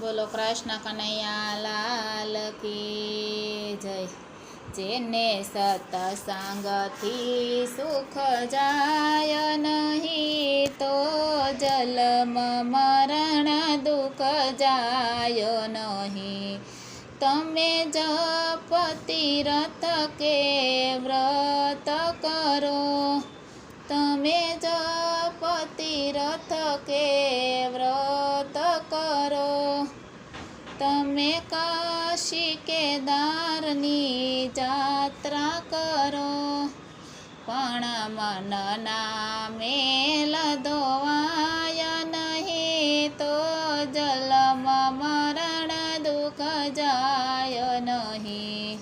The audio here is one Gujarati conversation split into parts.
બોલો કૃષ્ણ કનૈયા લાલ કી જય। જેને સત્સંગથી સુખ જાય નહીં, તો જન્મ મરણ દુઃખ જાય નહીં। તમે જપ તીરથ કે વ્રત કરો, તમે જપ તીરથ કે વ્રત કરો, તમે કાશી કેદારની જાત્રા કરો, પણ મનના મેલ ધોવાય નહીં, તો જન્મ મરણ દુઃખ જાય નહીં।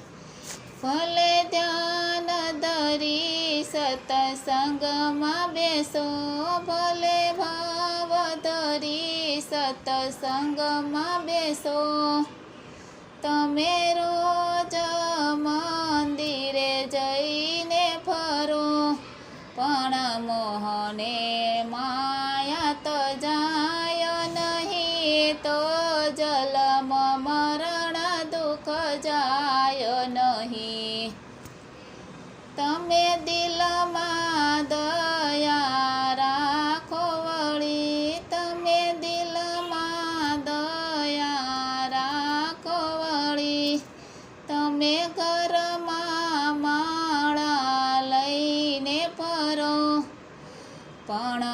ભલે ધ્યાન ધરી સત્સંગમાં બેસો, ભલે ભાવ ધરી સત્સંગમાં બેસો, તમે રોજ મંદિરે જઈને ફરો, પણ મોહને માયા તો જાય નહીં, તો જન્મ મરણ દુઃખ જાય નહીં। તમે દિલમાં દયા રાખો વળી, તમે દિલમાં દયા રાખો વળી, તમે ઘરમાં માળા લઈને ફરો, પણ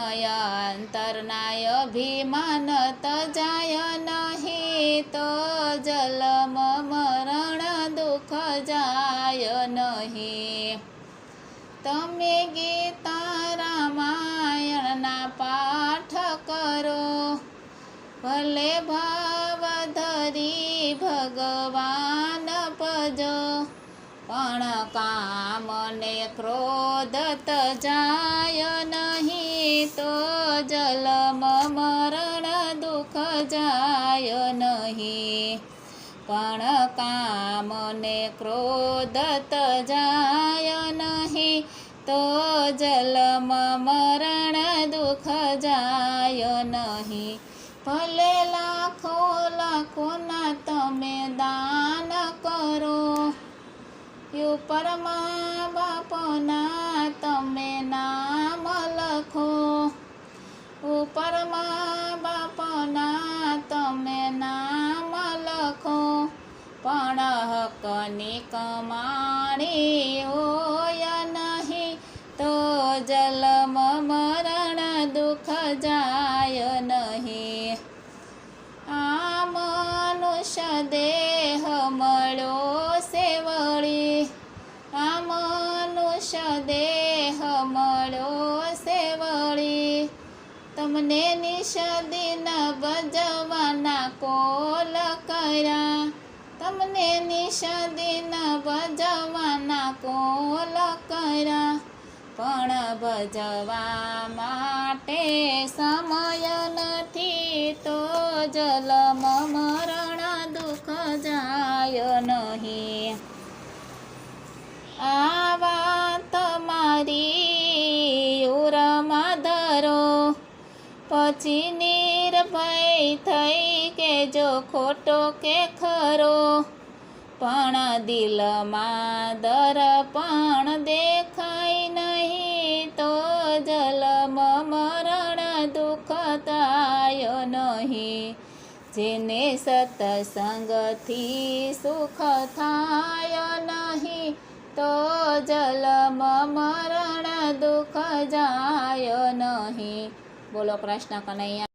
અંતરના અભિમાન તજાય નહીં, તો જન્મ મરણ દુઃખ જાય નહીં। તમે ગીતા રામાયણના પાઠ કરો, ભલે ભાવ ધરી ભગવાન ભજો, પણ કામ ને ક્રોધ તજાય નહીં, તો જન્મ મરણ દુઃખ જાય નહીં। પણ કામ ને ક્રોધ તજાય નહીં, તો જન્મ મરણ દુઃખ જાય નહીં। ભલે લાખો લાખોના તમે દાન કરો, ઉપર મા બાપના તમે નામ લખો, ઉપર મા બાપના તમે નામ લખો, પણ હકની કમાણી હોય નહીં, તો જન્મ મરણ દુઃખ જાય નહીં। આ મનુષ્ય દેહ મળ્યો છે વળી, આ મનુષ્ય દેહ મળ્યો છે વળી, તમને નિષદિન ભજવાના કોલ કર્યા, તમને નિષદિન ભજવાના કોલ કર્યા, પણ ભજવા માટે સમય નથી, તો જન્મ મરણ દુઃખ જાય નહીં। આ વાત મારી ઉરમાં ધરો, પછી નિર્ભય થઈ કે જો ખોટો કે ખરો, પણ દિલમાં દર્પણ દેખાય નહીં, તો જન્મ મરણ દુઃખ થાય નહીં। જેને સત્સંગથી સુખ થાય નહીં, તો જન્મ મરણ દુઃખ જાય નહીં। બોલો કૃષ્ણ કનૈયા।